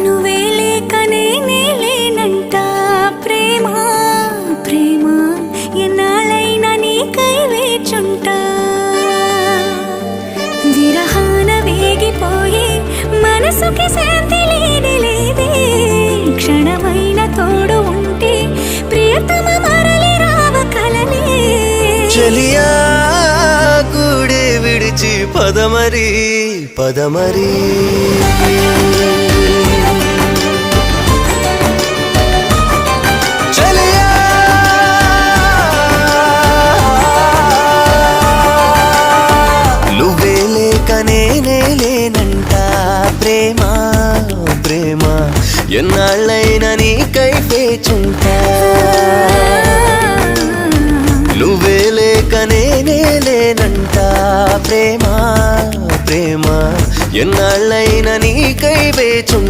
నువ్వే లేక నేనే లేనంట ప్రేమ ప్రేమ ఎన్నాళ్ళైనా నీకై వేచుంటా విరహాన వేగిపోయి మనసుకి శాంతి లేనే లేదే క్షణమైన తోడు ఉంటే ప్రియతమ మరలి రావ కలనే చలియా గూడే విడిచి పదమరి పదమరి చలియా నువ్వే లేక నేనే లేనంట ప్రేమ ప్రేమ ఎన్నాళ్ళైనా నీకై వేచుంటా నువ్వే లేక నేనే లేనంట ప్రేమ ప్రేమ ఎన్నాళ్ళైనా నీకై వేచుంటా